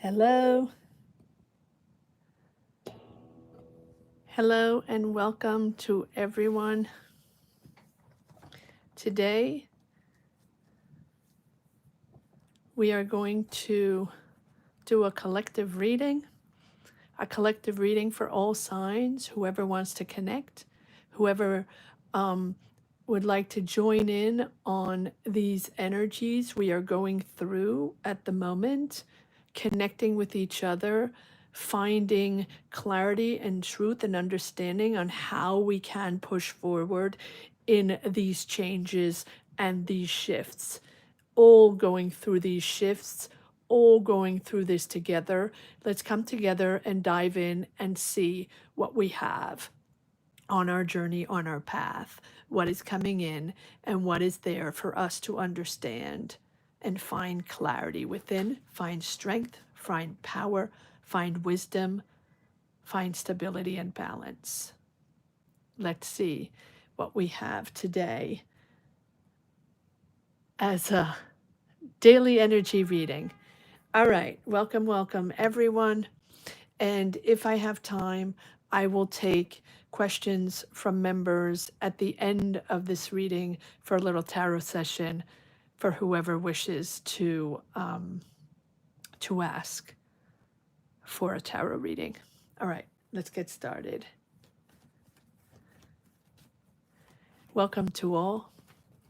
Hello. Hello and welcome to everyone. Today we are going to do a collective reading for all signs, whoever wants to connect, whoever would like to join in on these energies we are going through at the moment, connecting with each other, finding clarity and truth and understanding on how we can push forward in these changes and these shifts, all going through these shifts, all going through this together. Let's come together and dive in and see what we have on our journey, on our path, what is coming in and what is there for us to understand and find clarity within, find strength, find power, find wisdom, find stability and balance. Let's see what we have today as a daily energy reading. All right, welcome everyone. And if I have time, I will take questions from members at the end of this reading for a little tarot session for whoever wishes to ask for a tarot reading. All right, let's get started. Welcome to all.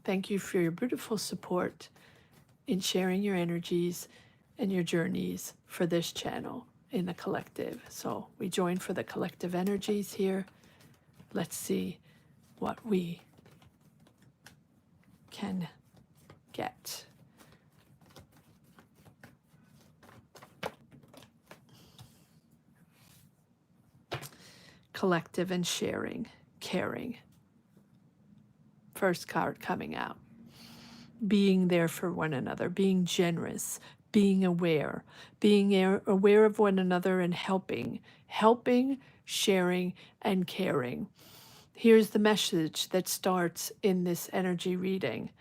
Thank you for your beautiful support in sharing your energies and your journeys for this channel in the collective. So we join for the collective energies here. Let's see what we can get. Collective and sharing, caring. First card coming out. Being there for one another, being generous, being aware of one another and helping, sharing, and caring. Here's the message that starts in this energy reading,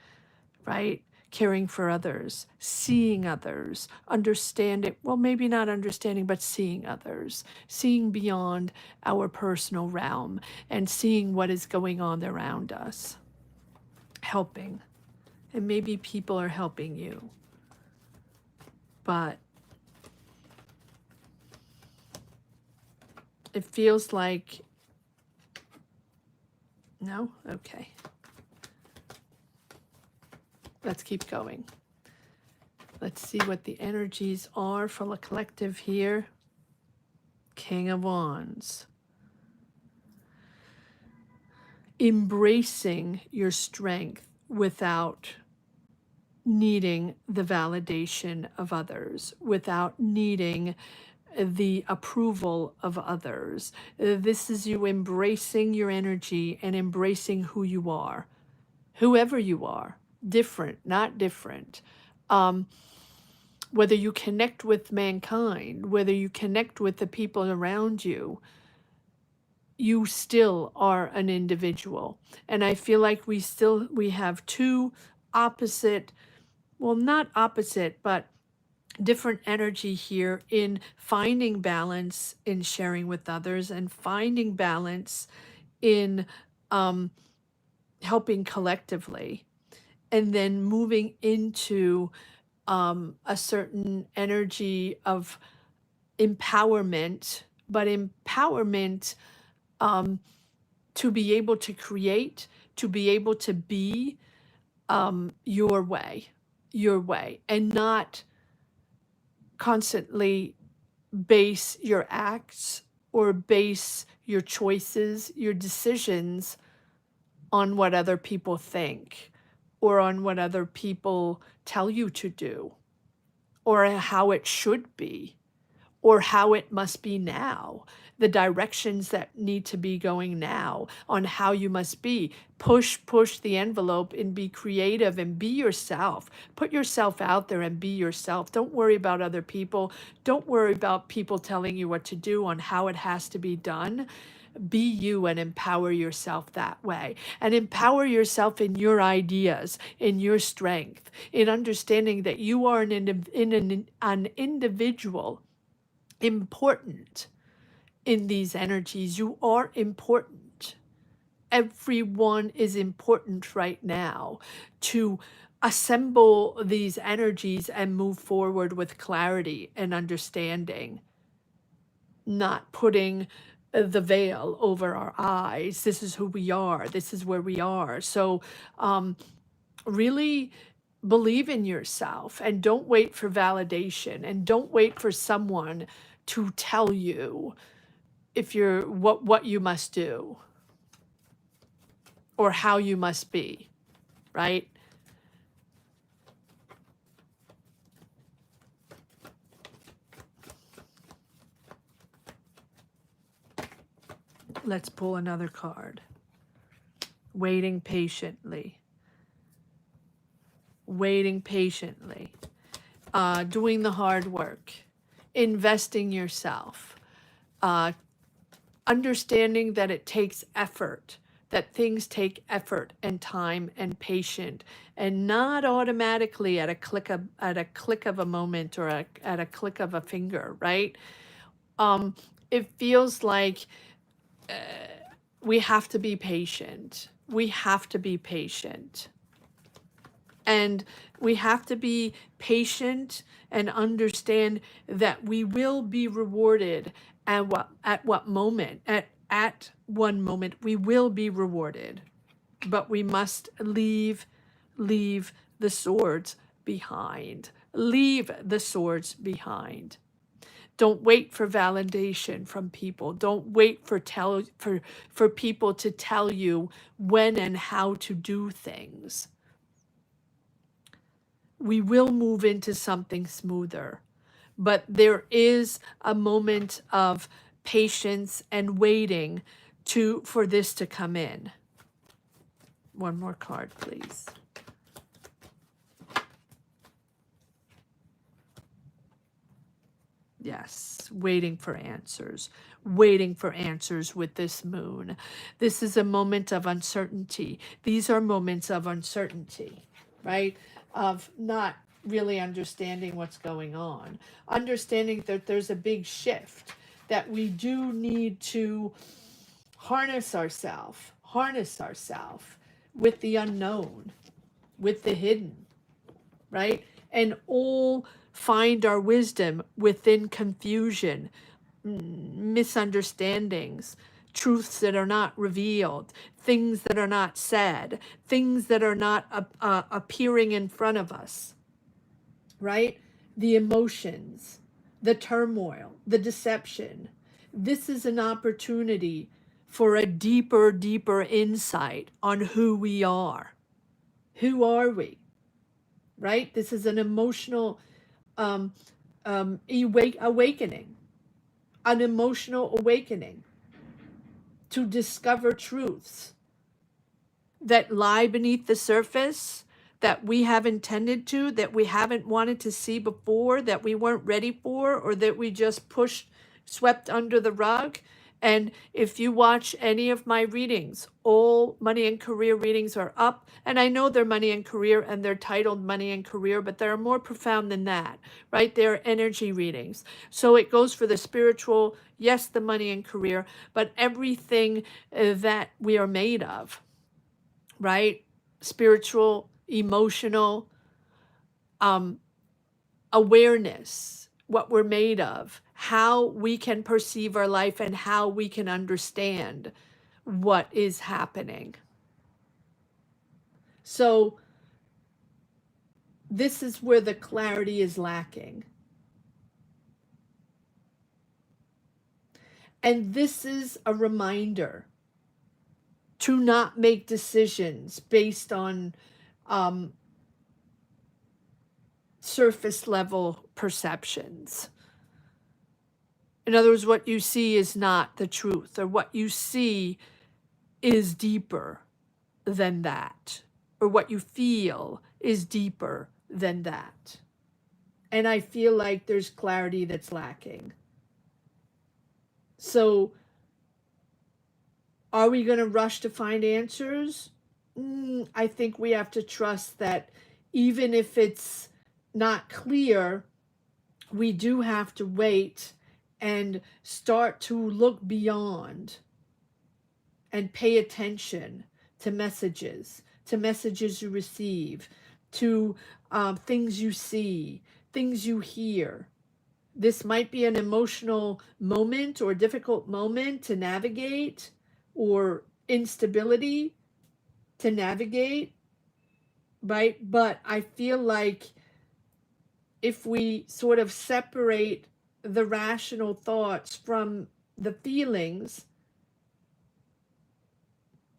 right? Caring for others, seeing others, understanding, well, maybe not understanding, but seeing others, seeing beyond our personal realm and seeing what is going on around us. Helping. And maybe people are helping you. But it feels like, no? Okay. Let's keep going. Let's see what the energies are for the collective here. King of Wands. Embracing your strength without needing the validation of others, without needing the approval of others. This is you embracing your energy and embracing who you are, whoever you are, different, not different. Whether you connect with mankind, whether you connect with the people around you, you still are an individual. And I feel like we have two opposite, well, not opposite, but different energy here in finding balance in sharing with others and finding balance in helping collectively, and then moving into a certain energy of empowerment, but empowerment to be able to create, to be able to be your way, and not constantly base your acts or base your choices, your decisions on what other people think or on what other people tell you to do or how it should be or how it must be now, the directions that need to be going now on how you must be. Push the envelope and be creative and be yourself. Put yourself out there and be yourself. Don't worry about other people. Don't worry about people telling you what to do on how it has to be done. be you and empower yourself that way. And empower yourself in your ideas, in your strength, in understanding that you are an individual, important in these energies. You are important. Everyone is important right now to assemble these energies and move forward with clarity and understanding, not putting the veil over our eyes. This is who we are. This is where we are. So really believe in yourself and don't wait for validation, and don't wait for someone to tell you if you're what you must do or how you must be, right? Let's pull another card. Waiting patiently. Waiting patiently. Doing the hard work. Investing yourself. Understanding that it takes effort, that things take effort and time and patience, and not automatically at a click of a moment or at a click of a finger, right? It feels like we have to be patient. We have to be patient. And we have to be patient and understand that we will be rewarded at what moment. At one moment we will be rewarded. But we must leave the swords behind. Leave the swords behind. Don't wait for validation from people. Don't wait for people to tell you when and how to do things. We will move into something smoother, but there is a moment of patience and waiting for this to come in. One more card, please. Yes, waiting for answers with this moon. This is a moment of uncertainty. These are moments of uncertainty, right? Of not really understanding what's going on. Understanding that there's a big shift, that we do need to harness ourselves with the unknown, with the hidden, right? And all find our wisdom within confusion, misunderstandings, truths that are not revealed, things that are not said, things that are not appearing in front of us, right? The emotions, the turmoil, the deception. This is an opportunity for a deeper insight on who we are. Who are we? Right? This is an emotional awakening, an emotional awakening to discover truths that lie beneath the surface, that we haven't tended to, that we haven't wanted to see before, that we weren't ready for, or that we just swept under the rug. And if you watch any of my readings, all money and career readings are up. And I know they're money and career and they're titled money and career, but they're more profound than that, right? They're energy readings. So it goes for the spiritual, yes, the money and career, but everything that we are made of, right? Spiritual, emotional, awareness, what we're made of, how we can perceive our life, and how we can understand what is happening. So this is where the clarity is lacking. And this is a reminder to not make decisions based on surface level perceptions. In other words, what you see is not the truth, or what you see is deeper than that, or what you feel is deeper than that. And I feel like there's clarity that's lacking. So Are we going to rush to find answers? I think we have to trust that even if it's not clear, we do have to wait and start to look beyond and pay attention to messages you receive, to things you see, things you hear. This might be an emotional moment or difficult moment to navigate, or instability to navigate, right? But I feel like if we sort of separate the rational thoughts from the feelings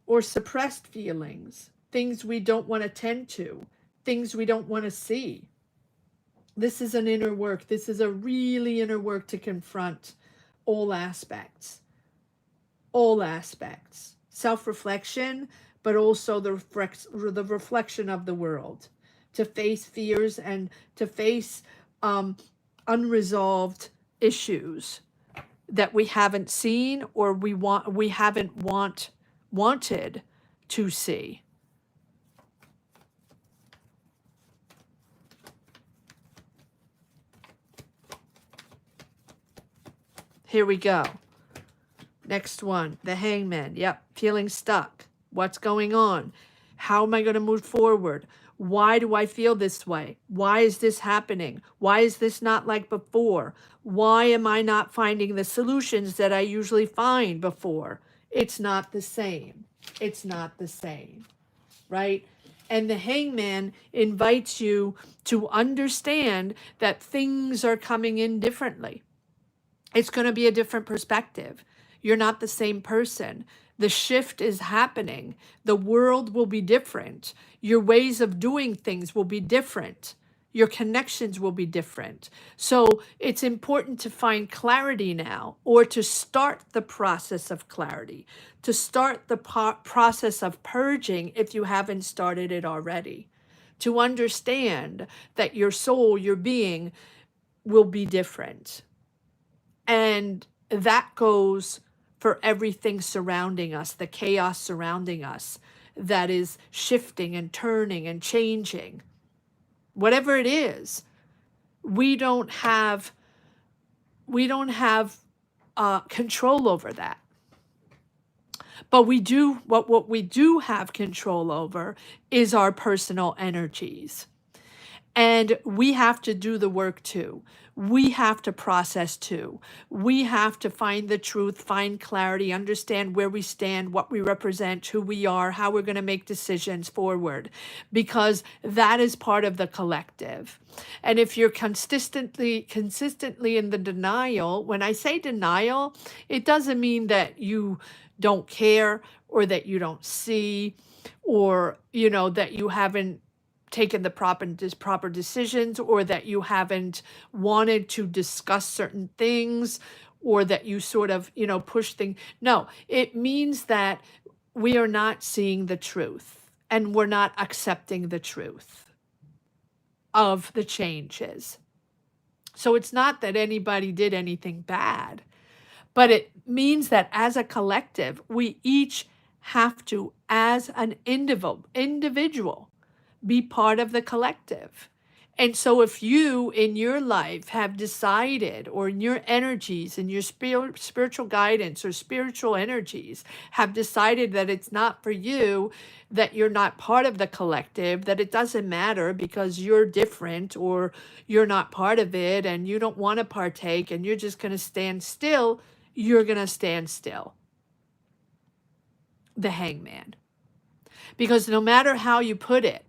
or suppressed feelings, things we don't want to tend to, things we don't want to see. This is an inner work. This is a really inner work to confront all aspects, self-reflection, but also the reflection of the world, to face fears and to face unresolved issues that we haven't seen or we haven't wanted to see. Here we go. Next one, the Hangman. Yep, feeling stuck. What's going on? How am I going to move forward? Why do I feel this way? Why is this happening? Why is this not like before? Why am I not finding the solutions that I usually find before? It's not the same. It's not the same, right? And the Hangman invites you to understand that things are coming in differently. It's going to be a different perspective. You're not the same person. The shift is happening. The world will be different. Your ways of doing things will be different. Your connections will be different. So it's important to find clarity now, or to start the process of clarity, to start the process of purging if you haven't started it already, to understand that your soul, your being, will be different. And that goes for everything surrounding us, the chaos surrounding us that is shifting and turning and changing. Whatever it is, we don't have control over that. But what we do have control over is our personal energies. And we have to do the work too. We have to process too. We have to find the truth, find clarity, understand where we stand, what we represent, who we are, how we're going to make decisions forward, because that is part of the collective. And if you're consistently in the denial, when I say denial, it doesn't mean that you don't care or that you don't see, or, that you haven't taken the proper decisions, or that you haven't wanted to discuss certain things, or that you sort of, push things. No, it means that we are not seeing the truth, and we're not accepting the truth of the changes. So it's not that anybody did anything bad, but it means that as a collective, we each have to, as an individual, be part of the collective. And so if you in your life have decided, or in your energies and your spiritual guidance or spiritual energies have decided that it's not for you, that you're not part of the collective, that it doesn't matter because you're different, or you're not part of it and you don't want to partake and you're just going to stand still, you're going to stand still. The Hangman. Because no matter how you put it,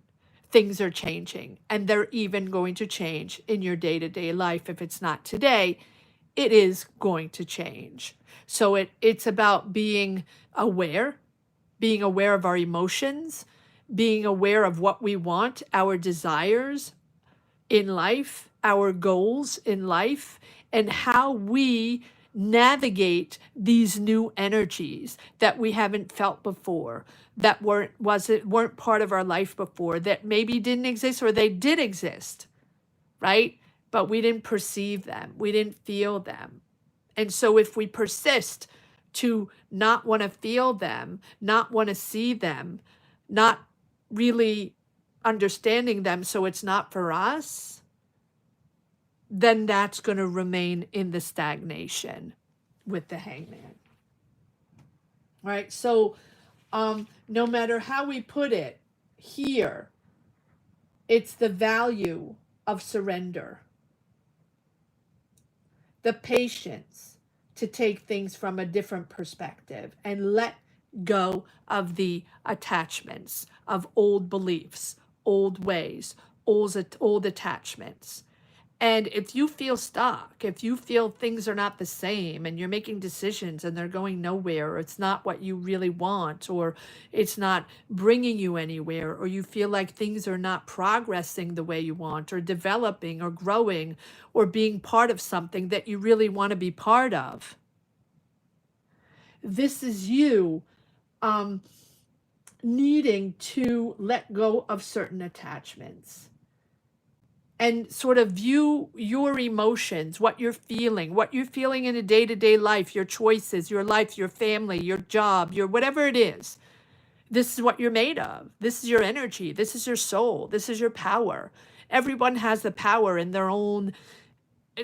things are changing, and they're even going to change in your day-to-day life. If it's not today, it is going to change. So it's about being aware of our emotions, being aware of what we want, our desires in life, our goals in life, and how we navigate these new energies that we haven't felt before, that weren't part of our life before, that maybe didn't exist, or they did exist, right? But we didn't perceive them, we didn't feel them. And so if we persist to not want to feel them, not want to see them, not really understanding them, so it's not for us, then that's going to remain in the stagnation with the Hangman. Right? So no matter how we put it here, it's the value of surrender, the patience to take things from a different perspective and let go of the attachments of old beliefs, old ways, old attachments. And if you feel stuck, if you feel things are not the same and you're making decisions and they're going nowhere, or it's not what you really want, or it's not bringing you anywhere, or you feel like things are not progressing the way you want, or developing, or growing, or being part of something that you really want to be part of, this is you needing to let go of certain attachments and sort of view your emotions, what you're feeling in a day-to-day life, your choices, your life, your family, your job, your whatever it is. This is what you're made of. This is your energy. This is your soul. This is your power. Everyone has the power in their own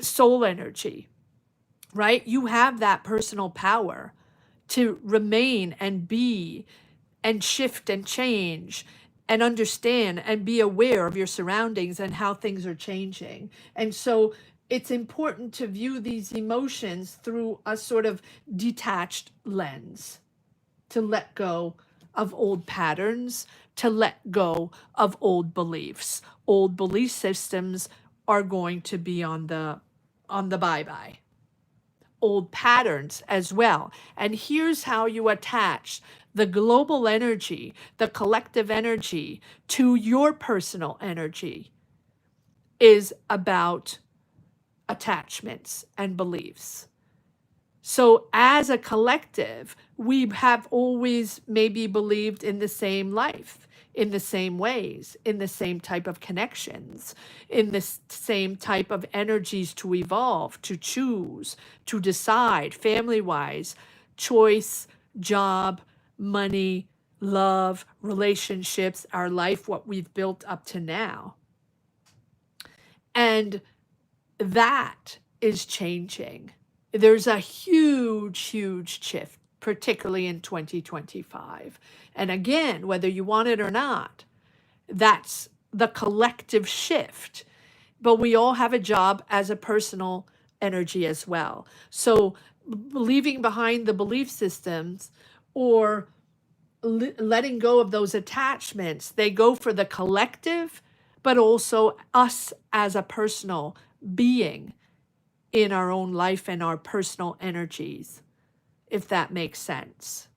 soul energy, right? You have that personal power to remain and be and shift and change and understand and be aware of your surroundings and how things are changing. And so it's important to view these emotions through a sort of detached lens, to let go of old patterns, to let go of old beliefs. Old belief systems are going to be on the bye-bye. Old patterns as well. And here's how you attach the global energy, the collective energy to your personal energy is about attachments and beliefs. So as a collective, we have always maybe believed in the same life, in the same ways, in the same type of connections, in the same type of energies to evolve, to choose, to decide, family-wise, choice, job, money, love, relationships, our life, what we've built up to now. And that is changing. There's a huge, huge shift, particularly in 2025. And again, whether you want it or not, that's the collective shift. But we all have a job as a personal energy as well. So leaving behind the belief systems or letting go of those attachments, they go for the collective, but also us as a personal being in our own life and our personal energies, if that makes sense.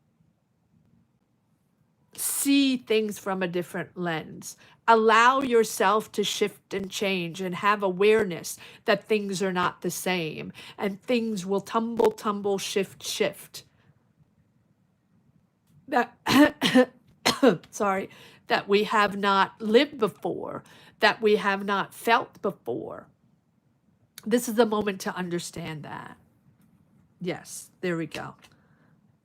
See things from a different lens. Allow yourself to shift and change and have awareness that things are not the same and things will tumble, shift. That sorry, that we have not lived before, that we have not felt before. This is the moment to understand that. Yes, there we go.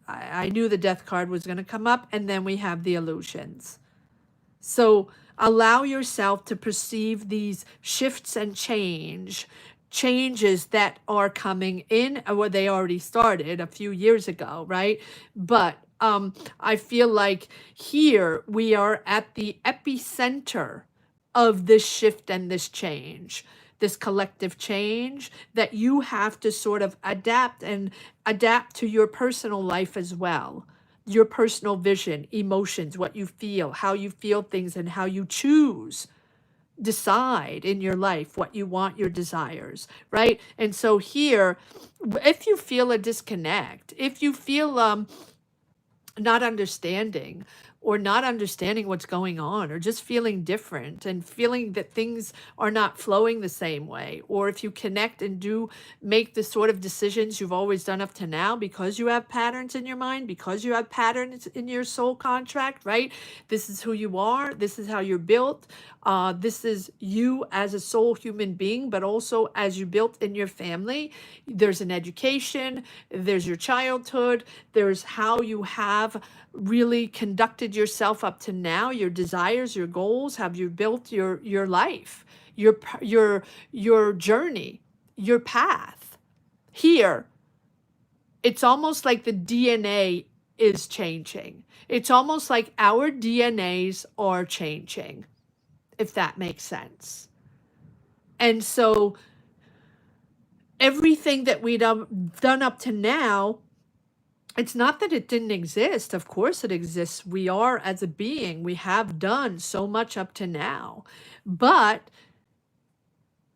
I knew the death card was going to come up, and then we have the illusions. So allow yourself to perceive these shifts and changes that are coming in, or they already started a few years ago, right? But I feel like here we are at the epicenter of this shift and this change, this collective change that you have to sort of adapt to your personal life as well. Your personal vision, emotions, what you feel, how you feel things, and how you decide in your life what you want, your desires, right? And so here, if you feel a disconnect, if you feel not understanding or not understanding what's going on, or just feeling different and feeling that things are not flowing the same way, or if you connect and do make the sort of decisions you've always done up to now because you have patterns in your mind, because you have patterns in your soul contract, right? This is who you are. This is how you're built. This is you as a soul human being, but also as you built in your family. There's an education, there's your childhood, there's how you have really conducted yourself up to now, your desires, your goals, have you built your life, your journey, your path. Here, it's almost like the DNA is changing. It's almost like our DNAs are changing, if that makes sense. And so everything that we've done up to now, it's not that it didn't exist. Of course it exists. We are, as a being, we have done so much up to now. But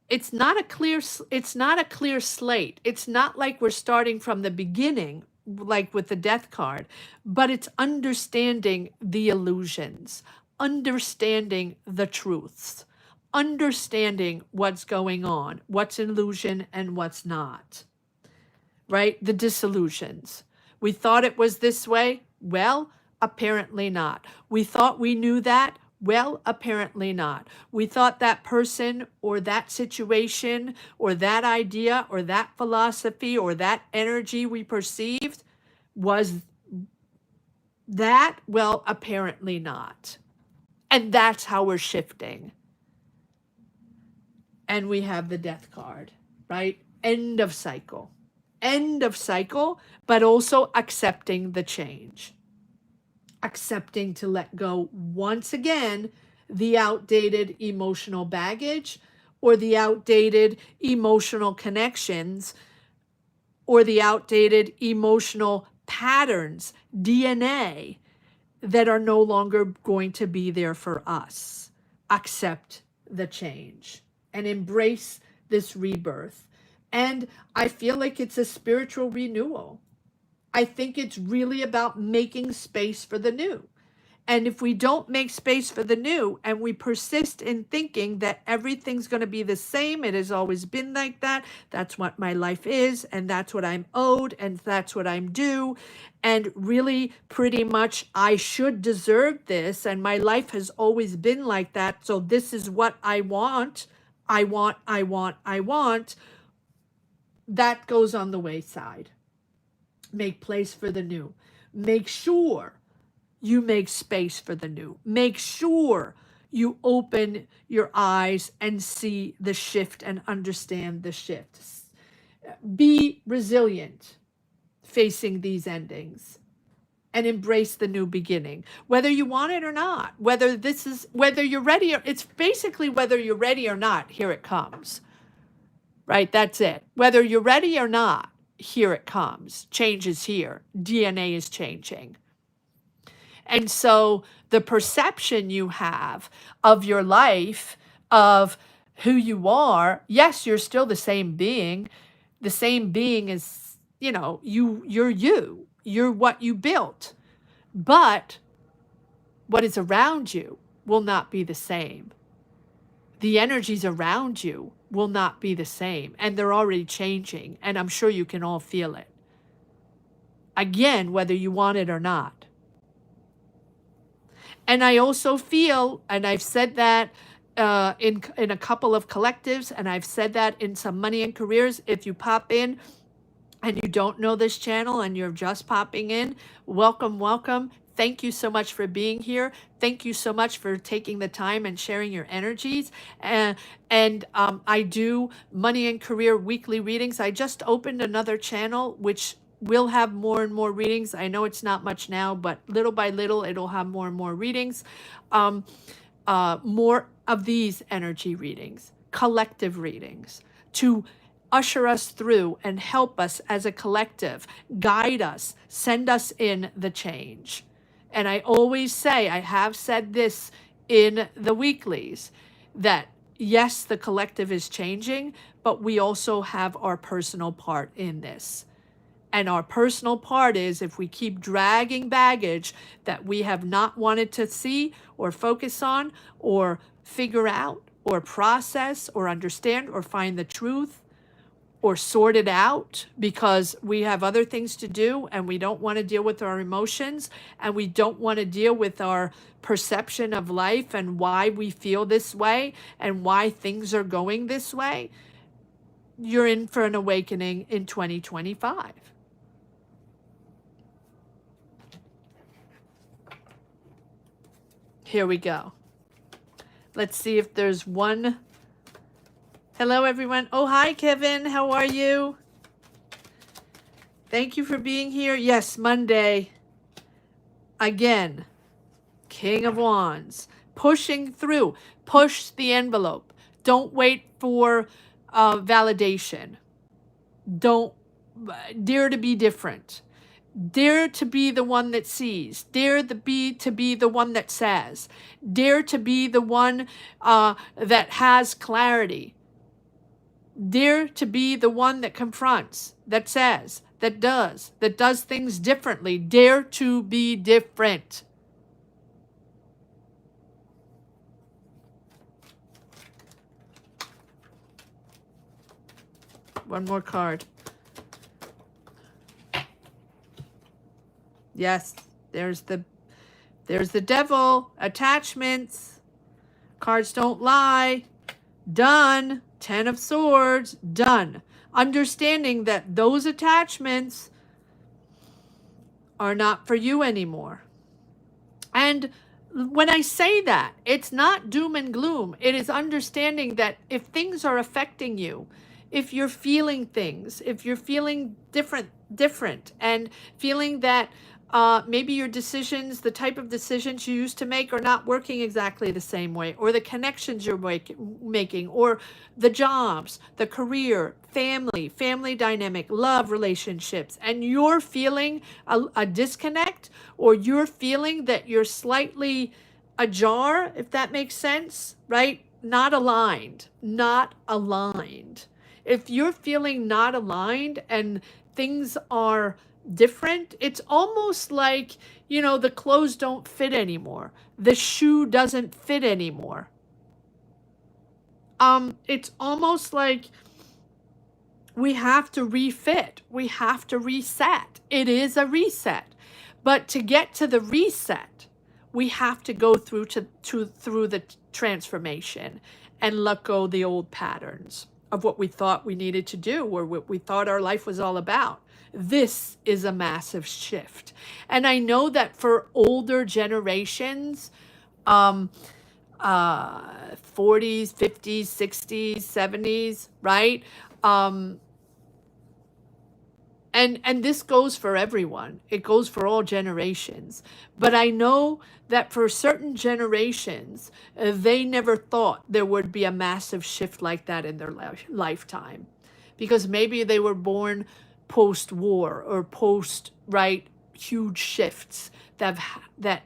it's not a clear slate. It's not like we're starting from the beginning, like with the death card, but it's understanding the illusions, understanding the truths, understanding what's going on, what's illusion and what's not, right? The disillusions. We thought it was this way. Well, apparently not. We thought we knew that. Well, apparently not. We thought that person or that situation or that idea or that philosophy or that energy we perceived was that. Well, apparently not. And that's how we're shifting. And we have the death card, right? End of cycle. End of cycle, but also accepting the change. Accepting to let go once again the outdated emotional baggage or the outdated emotional connections or the outdated emotional patterns, DNA, that are no longer going to be there for us. Accept the change and embrace this rebirth. And I feel like it's a spiritual renewal. I think it's really about making space for the new. And if we don't make space for the new and we persist in thinking that everything's going to be the same, it has always been like that, that's what my life is, and that's what I'm owed, and that's what I'm due, and really pretty much I should deserve this, and my life has always been like that, so this is what I want, that goes on the wayside. Make place for the new. Make sure you make space for the new. Make sure you open your eyes and see the shift and understand the shifts. Be resilient facing these endings and embrace the new beginning, whether you want it or not, whether you're ready, or it's basically whether you're ready or not, here it comes, right? That's it. Whether you're ready or not, here it comes. Change is here. DNA is changing. And so the perception you have of your life, of who you are, yes, you're still the same being. The same being is, you're you. You're what you built. But what is around you will not be the same. The energies around you will not be the same. And they're already changing. And I'm sure you can all feel it. Again, whether you want it or not. And I also feel, and I've said that in a couple of collectives, and I've said that in some Money and Careers, if you pop in and you don't know this channel and you're just popping in, welcome, welcome. Thank you so much for being here. Thank you so much for taking the time and sharing your energies. And I do Money and Career weekly readings. I just opened another channel, which will have more and more readings. I know it's not much now, but little by little, it'll have more and more readings. More of these energy readings, collective readings, to usher us through and help us as a collective, guide us, send us in the change. And I always say, I have said this in the weeklies, that yes, the collective is changing, but we also have our personal part in this. And our personal part is if we keep dragging baggage that we have not wanted to see or focus on or figure out or process or understand or find the truth or sort it out because we have other things to do and we don't want to deal with our emotions and we don't want to deal with our perception of life and why we feel this way and why things are going this way, you're in for an awakening in 2025. Here we go. Let's see if there's one. Hello, everyone. Oh, hi, Kevin. How are you? Thank you for being here. Yes, Monday. Again, King of Wands. Pushing through. Push the envelope. Don't wait for validation. Don't dare to be different. Dare to be the one that sees. Dare to be the one that says. Dare to be the one that has clarity. Dare to be the one that confronts, that says, that does things differently. Dare to be different. One more card. Yes, there's the devil. Attachments. Cards don't lie. Done. 10 of Swords. Done. Understanding that those attachments are not for you anymore. And when I say that, it's not doom and gloom. It is understanding that if things are affecting you, if you're feeling things, if you're feeling different and feeling that maybe your decisions, the type of decisions you used to make are not working exactly the same way, or the connections you're making, or the jobs, the career, family dynamic, love relationships, and you're feeling a disconnect, or you're feeling that you're slightly ajar, if that makes sense, right? Not aligned. If you're feeling not aligned and things are different, it's almost like, the clothes don't fit anymore. The shoe doesn't fit anymore. It's almost like we have to refit. We have to reset. It is a reset. But to get to the reset, we have to go through through the transformation and let go the old patterns of what we thought we needed to do or what we thought our life was all about. This is a massive shift. And I know that for older generations, 40s, 50s, 60s, 70s, right? And this goes for everyone. It goes for all generations. But I know that for certain generations, they never thought there would be a massive shift like that in their lifetime. Because maybe they were born post-war or post, right, huge shifts that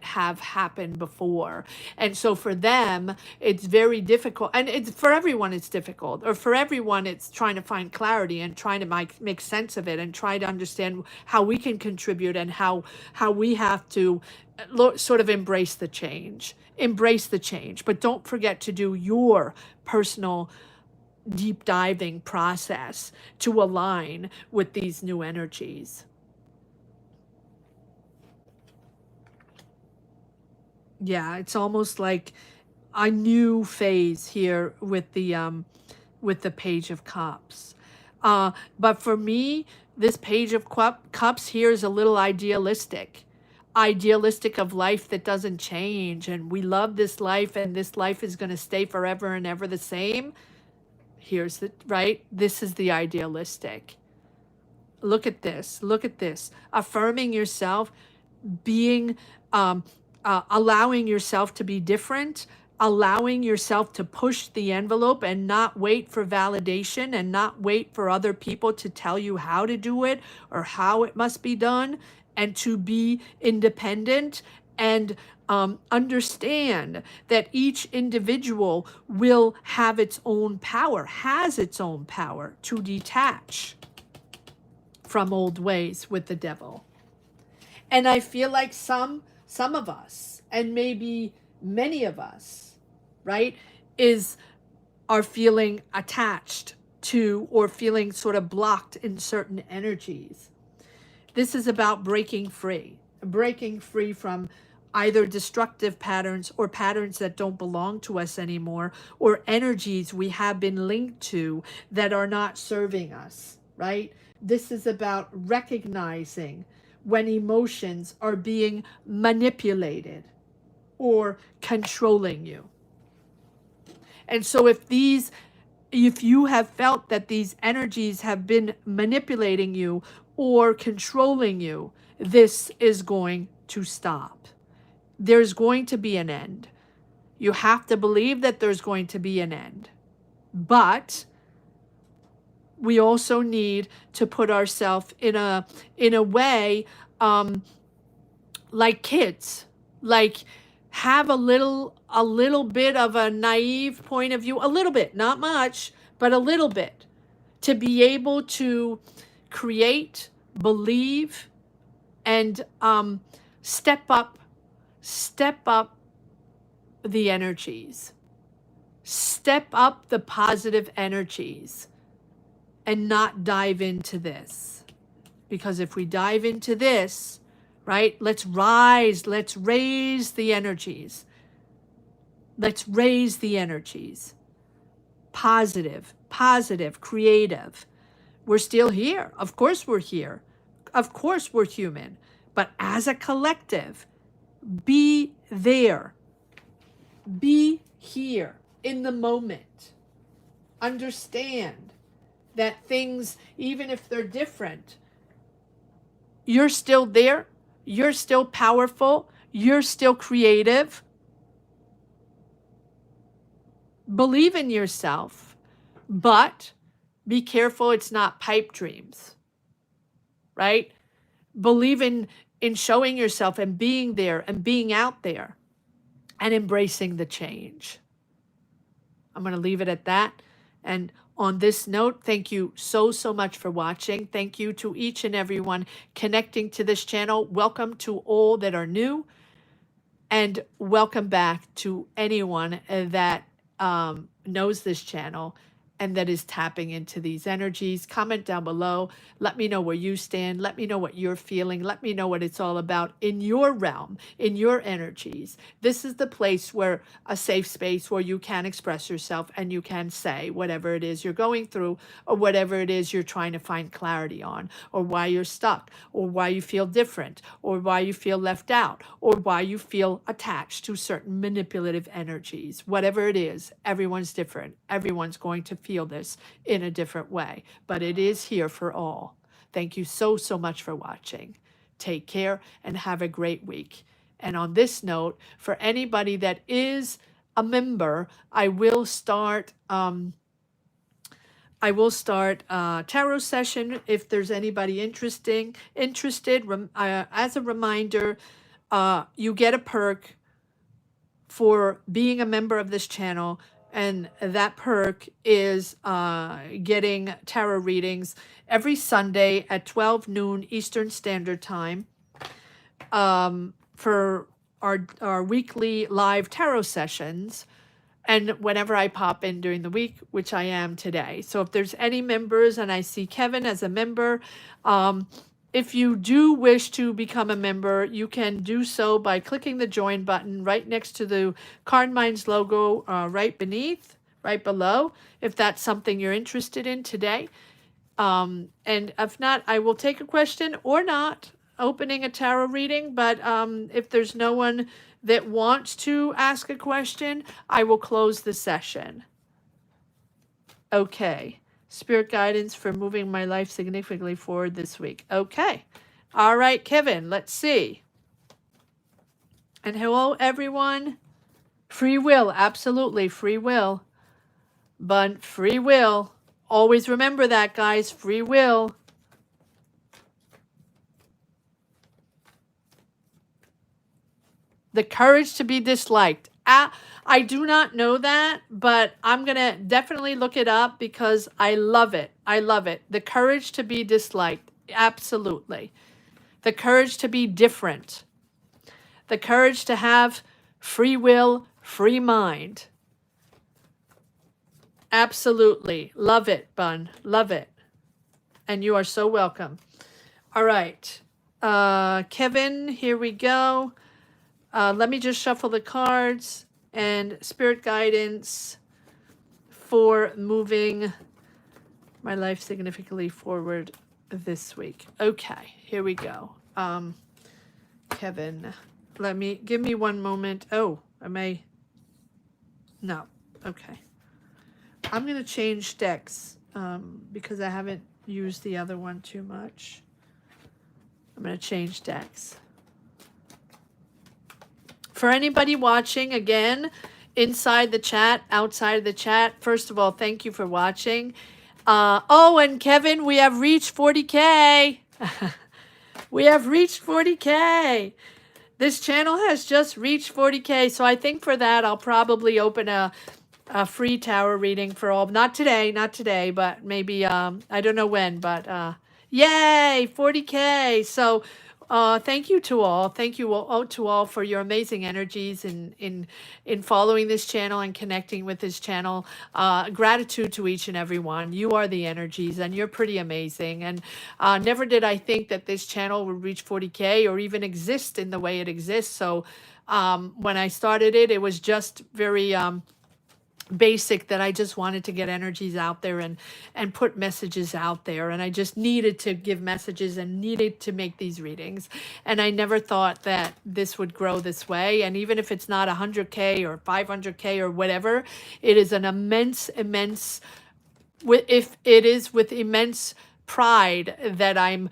have happened before. And so for them, it's very difficult. And it's for everyone, it's difficult. Or for everyone, it's trying to find clarity and trying to make sense of it and try to understand how we can contribute and how we have to sort of embrace the change. But don't forget to do your personal deep diving process to align with these new energies. Yeah, it's almost like a new phase here with the Page of Cups. But for me, this Page of Cups here is a little idealistic of life that doesn't change, and we love this life, and this life is going to stay forever and ever the same. Here's the, right? This is the idealistic. Look at this. Affirming yourself, being, allowing yourself to be different, allowing yourself to push the envelope and not wait for validation and not wait for other people to tell you how to do it or how it must be done, and to be independent and understand that each individual will have its own power, has its own power to detach from old ways with the devil. And I feel like some of us, and maybe many of us, right, are feeling attached to or feeling sort of blocked in certain energies. This is about breaking free from either destructive patterns or patterns that don't belong to us anymore, or energies we have been linked to that are not serving us, right? This is about recognizing when emotions are being manipulated or controlling you. And so if you have felt that these energies have been manipulating you or controlling you, this is going to stop. There's going to be an end. You have to believe that there's going to be an end. But we also need to put ourselves in a way, like kids, like have a little bit of a naive point of view, a little bit, not much, but a little bit, to be able to create, believe, and step up the energies, step up the positive energies, and not dive into this. Because if we dive into this, right, let's raise the energies. Let's raise the energies. Positive, creative. We're still here. Of course we're here. Of course we're human. But as a collective, be there. Be here in the moment. Understand that things, even if they're different, you're still there. You're still powerful. You're still creative. Believe in yourself, but be careful it's not pipe dreams, right? Believe in showing yourself and being there and being out there and embracing the change. I'm going to leave it at that. And on this note, thank you so much for watching. Thank you to each and everyone connecting to this channel. Welcome to all that are new, and welcome back to anyone that knows this channel and that is tapping into these energies. Comment down below. Let me know where you stand. Let me know what you're feeling. Let me know what it's all about in your realm, in your energies. This is the place where a safe space where you can express yourself and you can say whatever it is you're going through, or whatever it is you're trying to find clarity on, or why you're stuck, or why you feel different, or why you feel left out, or why you feel attached to certain manipulative energies. Whatever it is, everyone's different. Everyone's going to feel this in a different way, but it is here for all. Thank you so much for watching. Take care and have a great week. And on this note, for anybody that is a member, I will start a tarot session if there's anybody interested. As a reminder, you get a perk for being a member of this channel, and that perk is getting tarot readings every Sunday at 12 noon Eastern Standard Time for our weekly live tarot sessions, and whenever I pop in during the week, which I am today. So if there's any members, and I see Kevin as a member, if you do wish to become a member, you can do so by clicking the join button right next to the Card Minds logo, right below, if that's something you're interested in today. And if not, I will take a question or not, opening a tarot reading. But if there's no one that wants to ask a question, I will close the session. Okay. Spirit guidance for moving my life significantly forward this week. Okay. All right, Kevin, let's see. And hello, everyone. Free will, absolutely, free will. But free will. Always remember that, guys, free will. The courage to be disliked. I do not know that, but I'm going to definitely look it up because I love it. I love it. The courage to be disliked. Absolutely. The courage to be different. The courage to have free will, free mind. Absolutely. Love it, Bun. Love it. And you are so welcome. All right. Kevin, here we go. Let me just shuffle the cards and spirit guidance for moving my life significantly forward this week. Okay, here we go. Kevin, give me one moment. Oh, no. Okay. I'm going to change decks because I haven't used the other one too much. I'm going to change decks. For anybody watching, again, inside the chat, outside the chat, first of all, thank you for watching. And Kevin, we have reached 40K. We have reached 40K. This channel has just reached 40K. So I think for that, I'll probably open a free tarot reading for all. Not today, but maybe, I don't know when, but yay, 40K. So thank you to all. Thank you all to all for your amazing energies in following this channel and connecting with this channel. Gratitude to each and every one. You are the energies and you're pretty amazing. And never did I think that this channel would reach 40K or even exist in the way it exists. So when I started it, it was just very basic, that I just wanted to get energies out there and put messages out there, and I just needed to give messages and needed to make these readings, and I never thought that this would grow this way. And even if it's not 100K or 500K or whatever, it is an immense if it is with immense pride that I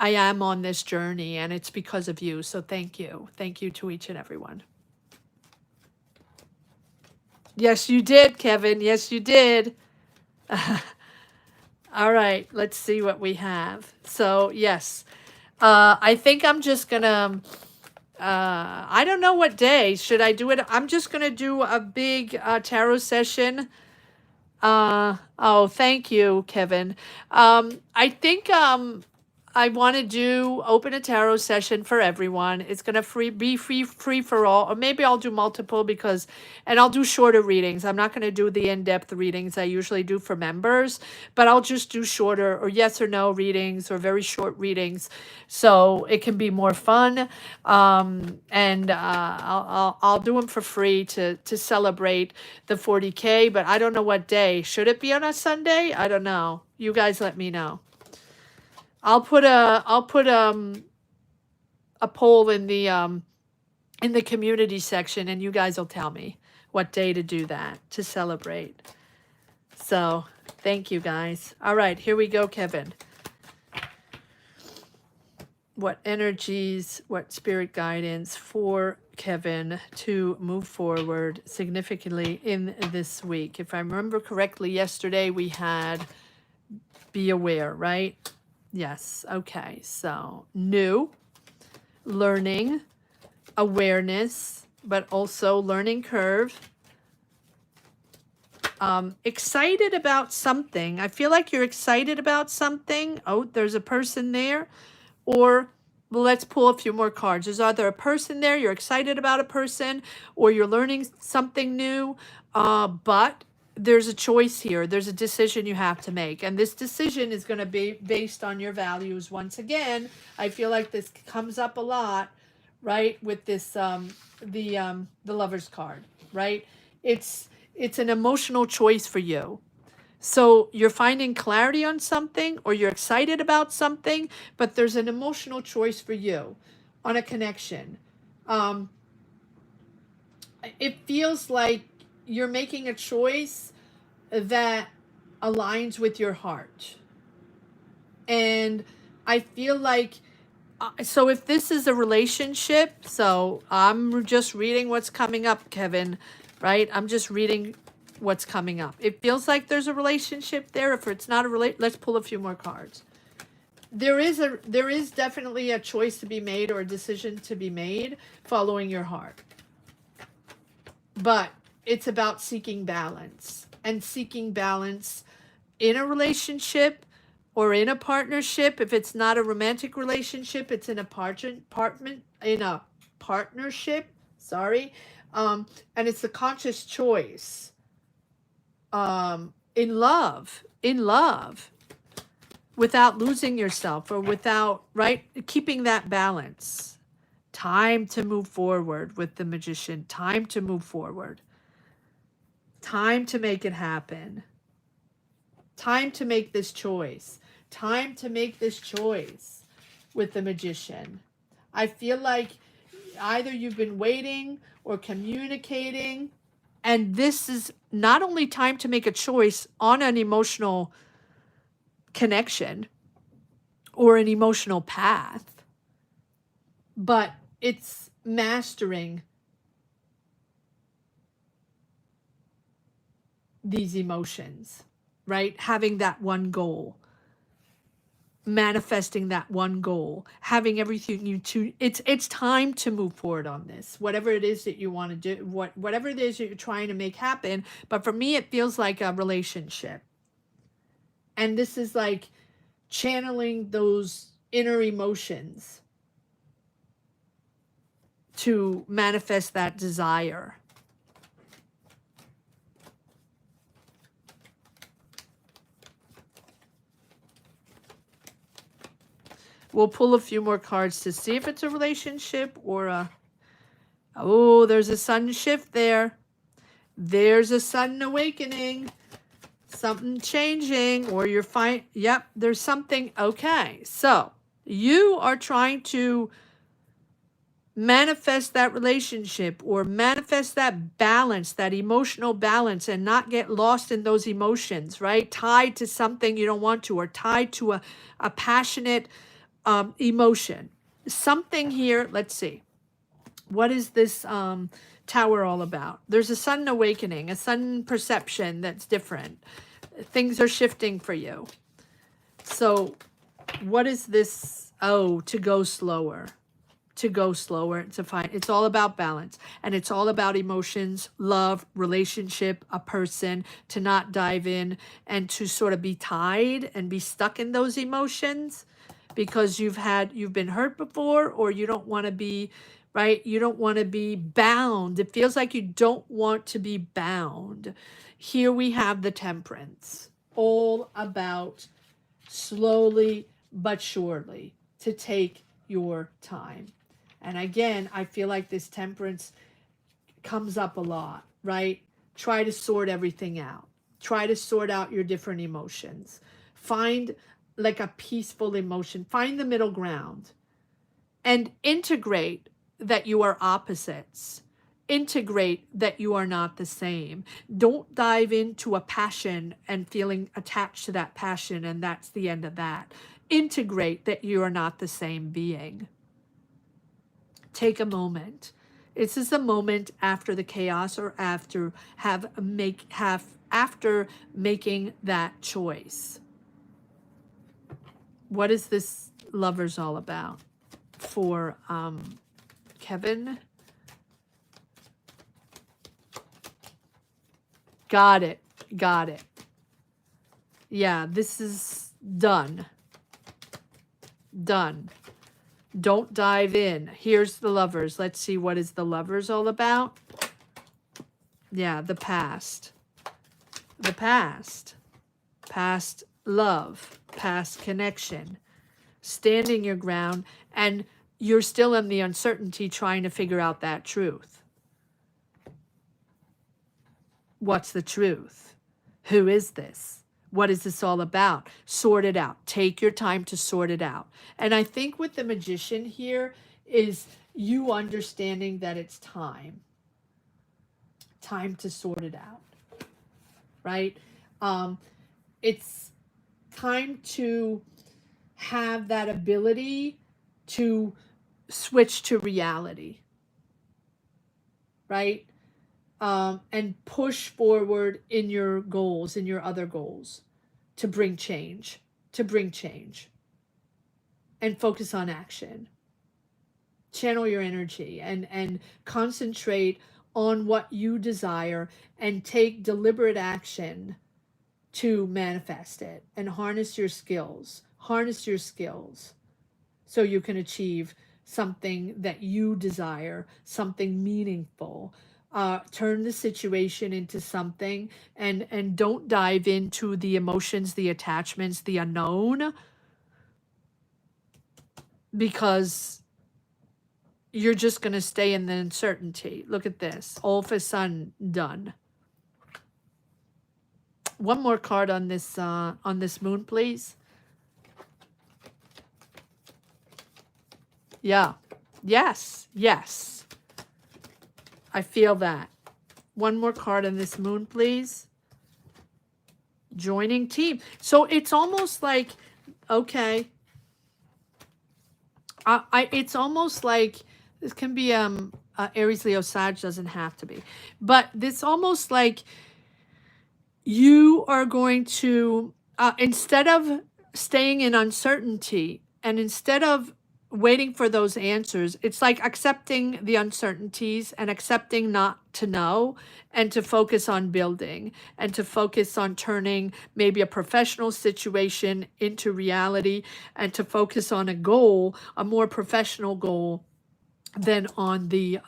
am on this journey, and it's because of you. So thank you to each and every one. Yes, you did, Kevin. Yes, you did. All right, let's see what we have. So, yes, I think I'm just going to, I don't know what day. Should I do it? I'm just going to do a big tarot session. Oh, thank you, Kevin. I think I want to open a tarot session for everyone. It's going to be free for all, or maybe I'll do multiple and I'll do shorter readings. I'm not going to do the in-depth readings I usually do for members, but I'll just do shorter or yes or no readings or very short readings, so it can be more fun. And I'll do them for free to celebrate the 40K, but I don't know what day. Should it be on a Sunday? I don't know. You guys let me know. I'll put a poll in the community section, and you guys will tell me what day to do that, to celebrate. So thank you guys. All right, here we go, Kevin. What energies, what spirit guidance for Kevin to move forward significantly in this week? If I remember correctly, yesterday we had be aware, right? Yes. Okay. So new, learning, awareness, but also learning curve. Excited about something. I feel like you're excited about something. Oh, there's a person there. Or well, let's pull a few more cards. There's either a person there, you're excited about a person, or you're learning something new. But there's a choice here. There's a decision you have to make. And this decision is going to be based on your values. Once again, I feel like this comes up a lot, right? With this, the Lover's card, right? It's an emotional choice for you. So you're finding clarity on something, or you're excited about something, but there's an emotional choice for you on a connection. It feels like you're making a choice that aligns with your heart. And I feel like, so if this is a relationship, so I'm just reading what's coming up, Kevin, right? I'm just reading what's coming up. It feels like there's a relationship there. If it's not let's pull a few more cards. There is definitely a choice to be made, or a decision to be made following your heart. But it's about seeking balance, and seeking balance in a relationship, or in a partnership. If it's not a romantic relationship, it's in a partnership, sorry. And it's a conscious choice. In love, without losing yourself, or without, right, keeping that balance. Time to move forward with the Magician. Time to move forward. Time to make it happen. Time to make this choice. Time to make this choice with the Magician. I feel like either you've been waiting or communicating, and this is not only time to make a choice on an emotional connection or an emotional path, but it's mastering these emotions, right? Having that one goal, manifesting that one goal, having everything it's time to move forward on this, whatever it is that you want to do, whatever it is that you're trying to make happen. But for me, it feels like a relationship. And this is like channeling those inner emotions to manifest that desire. We'll pull a few more cards to see if it's a relationship or a... Oh, there's a sun shift there. There's a sudden awakening. Something changing, or you're fine. Yep, there's something. Okay, so you are trying to manifest that relationship or manifest that balance, that emotional balance, and not get lost in those emotions, right? Tied to something you don't want to, or tied to a passionate emotion. Something here, let's see. What is this tower all about? There's a sudden awakening, a sudden perception that's different. Things are shifting for you. So what is this? Oh, to go slower. To go slower, to find, it's all about balance, and it's all about emotions, love, relationship, a person, to not dive in and to sort of be tied and be stuck in those emotions because you've been hurt before, or you don't want to be, right? You don't want to be bound. It feels like you don't want to be bound. Here we have the Temperance, all about slowly but surely, to take your time. And again, I feel like this Temperance comes up a lot, right? Try to sort everything out. Try to sort out your different emotions. Find like a peaceful emotion. Find the middle ground and integrate that you are opposites. Integrate that you are not the same. Don't dive into a passion and feeling attached to that passion, and that's the end of that. Integrate that you are not the same being. Take a moment. This is a moment after the chaos, or after after making that choice. What is this Lovers all about for Kevin? Got it. Got it. Yeah, this is done. Done. Don't dive in. Here's the Lovers. Let's see, what is the Lovers all about? Yeah, the past. The past. Past love. Past connection. Standing your ground, and you're still in the uncertainty trying to figure out that truth. What's the truth? Who is this? What is this all about? Sort it out. Take your time to sort it out. And I think with the Magician here is you understanding that it's time. Time to sort it out. Right? It's time to have that ability to switch to reality. Right? And push forward in your goals, in your other goals, to bring change, and focus on action. Channel your energy and concentrate on what you desire, and take deliberate action to manifest it, and harness your skills. Harness your skills so you can achieve something that you desire, something meaningful. Turn the situation into something, and don't dive into the emotions, the attachments, the unknown, because you're just going to stay in the uncertainty. Look at this. All of a sudden, done. One more card on this moon, please. Yeah. Yes. Yes. I feel that. One more card on this moon, please. Joining team. So it's almost like, okay. It's almost like this can be Aries, Leo, Sag, doesn't have to be, but this almost like you are going to instead of staying in uncertainty, and instead of waiting for those answers, it's like accepting the uncertainties and accepting not to know, and to focus on building, and to focus on turning maybe a professional situation into reality, and to focus on a goal, a more professional goal than on the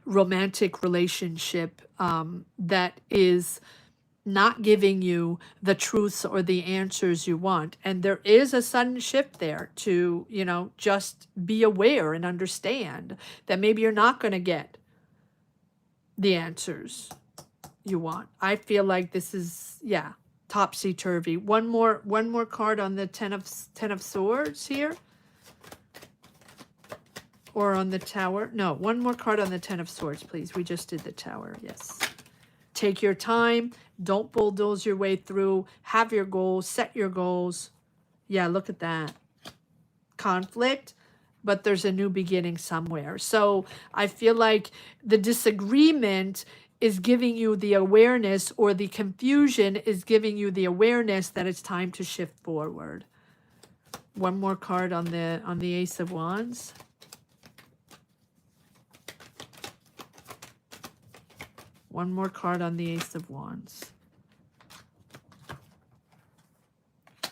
romantic relationship that is not giving you the truths or the answers you want. And there is a sudden shift there to, you know, just be aware and understand that maybe you're not going to get the answers you want. I feel like this is, yeah, topsy-turvy. One more card on the Ten of Swords here. Or on the Tower. No, one more card on the Ten of Swords, please. We just did the Tower, yes. Take your time. Don't bulldoze your way through. Have your goals. Set your goals. Yeah, look at that. Conflict, but there's a new beginning somewhere. So I feel like the disagreement is giving you the awareness, or the confusion is giving you the awareness that it's time to shift forward. One more card on the Ace of Wands. One more card on the Ace of Wands.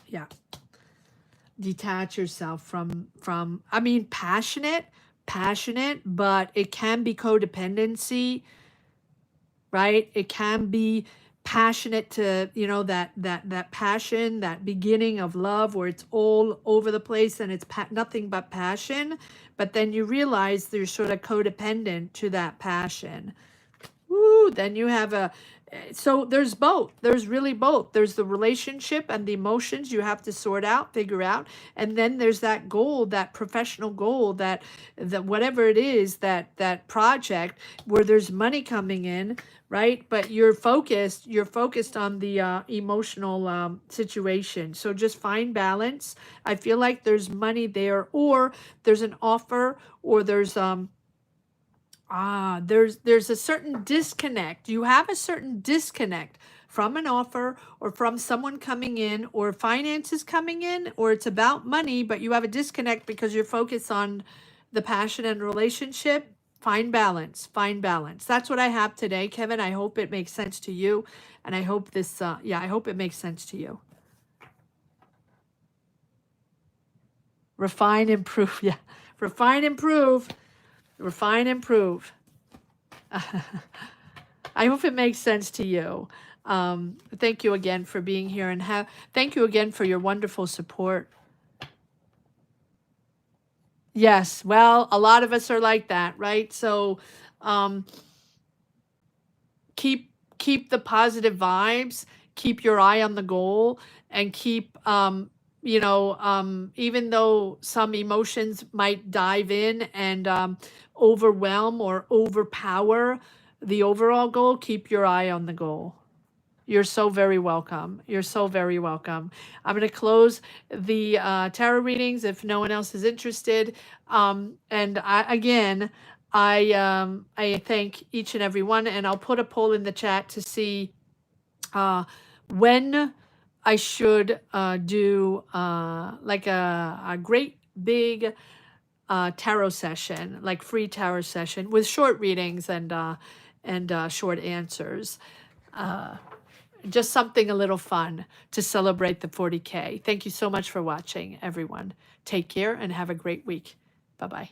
Yeah. Detach yourself from I mean, passionate, but it can be codependency, right? It can be passionate to, you know, that passion, that beginning of love where it's all over the place and it's nothing but passion, but then you realize you're sort of codependent to that passion. Woo, then you have so there's both. There's really both. There's the relationship and the emotions you have to sort out, figure out. And then there's that goal, that professional goal, that whatever it is, that project where there's money coming in, right? But you're focused on the emotional situation. So just find balance. I feel like there's money there, or there's an offer, or there's there's a certain disconnect. You have a certain disconnect from an offer, or from someone coming in, or finances coming in, or it's about money, but you have a disconnect because you're focused on the passion and relationship. Find balance. Find balance. That's what I have today, Kevin. I hope it makes sense to you. And I hope this, I hope it makes sense to you. Refine, improve. Yeah. Refine, improve. Refine, improve. I hope it makes sense to you. Thank you again for being here, and thank you again for your wonderful support. Yes, well, a lot of us are like that, right? So keep the positive vibes, keep your eye on the goal, and keep even though some emotions might dive in and overwhelm or overpower the overall goal, keep your eye on the goal. You're so very welcome. You're so very welcome. I'm going to close the tarot readings if no one else is interested. And I thank each and every one, and I'll put a poll in the chat to see when I should do like a great big tarot session, like free tarot session with short readings and short answers. Just something a little fun to celebrate the 40K. Thank you so much for watching, everyone. Take care and have a great week. Bye-bye.